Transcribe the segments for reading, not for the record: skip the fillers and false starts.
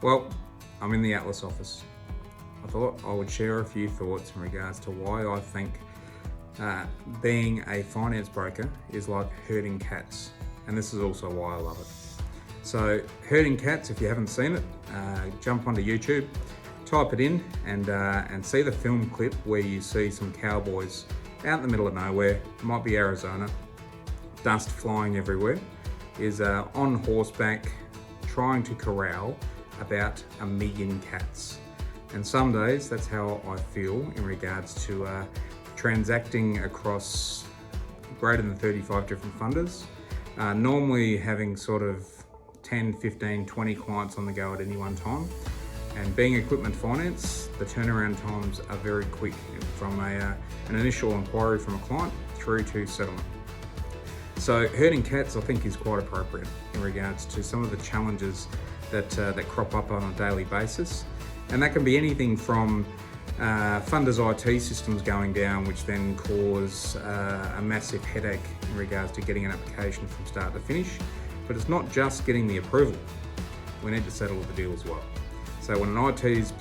Well, I'm in the Atlas office. I thought I would share a few thoughts in regards to why I think being a finance broker is like herding cats, and this is also why I love it. So herding cats, if you haven't seen it, jump onto YouTube, type it in and see the film clip where you see some cowboys out in the middle of nowhere, it might be Arizona, dust flying everywhere, is on horseback trying to corral about 1 million cats. And some days that's how I feel in regards to transacting across greater than 35 different funders, normally having sort of 10, 15, 20 clients on the go at any one time. And being equipment finance, the turnaround times are very quick from an initial inquiry from a client through to settlement. So herding cats, I think, is quite appropriate in regards to some of the challenges that crop up on a daily basis. And that can be anything from funders' IT systems going down, which then cause a massive headache in regards to getting an application from start to finish. But it's not just getting the approval. We need to settle the deal as well. So when an IT's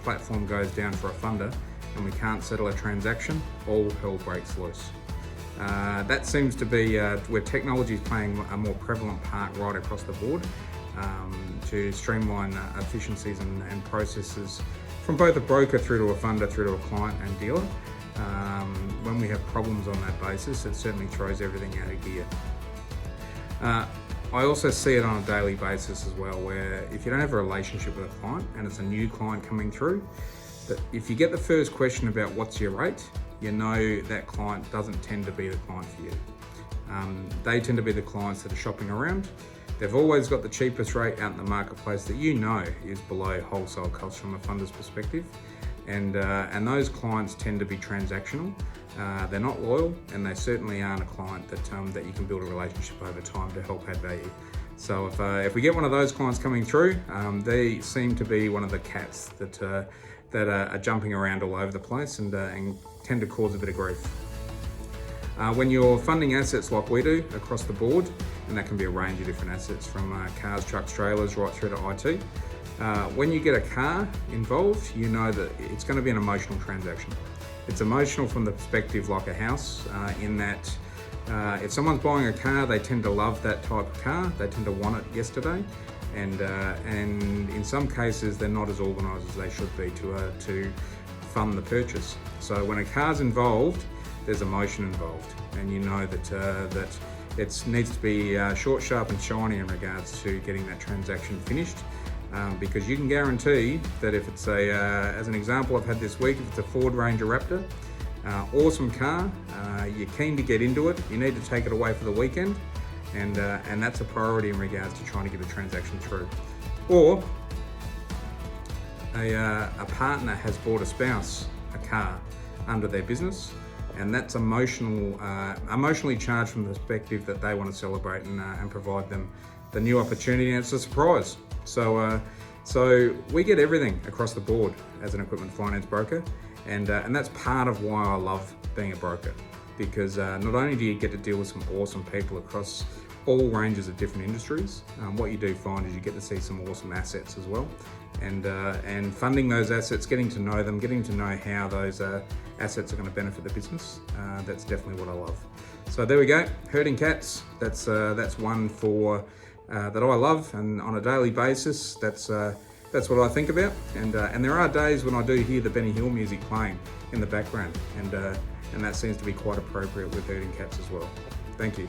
platform goes down for a funder and we can't settle a transaction, all hell breaks loose. That seems to be where technology is playing a more prevalent part right across the board to streamline efficiencies and processes from both a broker through to a funder, through to a client and dealer. When we have problems on that basis, it certainly throws everything out of gear. I also see it on a daily basis as well, where if you don't have a relationship with a client and it's a new client coming through, that if you get the first question about what's your rate, you know that client doesn't tend to be the client for you. They tend to be the clients that are shopping around. They've always got the cheapest rate out in the marketplace that you know is below wholesale costs from a funder's perspective. And those clients tend to be transactional. They're not loyal, and they certainly aren't a client that you can build a relationship over time to help add value. So if we get one of those clients coming through, they seem to be one of the cats that are jumping around all over the place and tend to cause a bit of grief. When you're funding assets like we do across the board, and that can be a range of different assets from cars, trucks, trailers, right through to IT. When you get a car involved, you know that it's going to be an emotional transaction. It's emotional from the perspective like a house, in that if someone's buying a car, they tend to love that type of car. They tend to want it yesterday, and in some cases they're not as organised as they should be to fund the purchase. So when a car's involved, there's emotion involved, and you know that it needs to be short, sharp and shiny in regards to getting that transaction finished. Because you can guarantee that if it's as an example I've had this week, if it's a Ford Ranger Raptor, awesome car, you're keen to get into it, you need to take it away for the weekend, and that's a priority in regards to trying to get a transaction through. Or a partner has bought a spouse a car under their business, and that's emotionally charged from the perspective that they want to celebrate and provide them the new opportunity, and it's a surprise. So we get everything across the board as an equipment finance broker, and that's part of why I love being a broker, because not only do you get to deal with some awesome people across all ranges of different industries, what you do find is you get to see some awesome assets as well, and funding those assets, getting to know them, getting to know how those assets are going to benefit the business. That's definitely what I love. So there we go, herding cats. That's one for that I love, and on a daily basis, that's what I think about. And there are days when I do hear the Benny Hill music playing in the background, and that seems to be quite appropriate with herding cats as well. Thank you.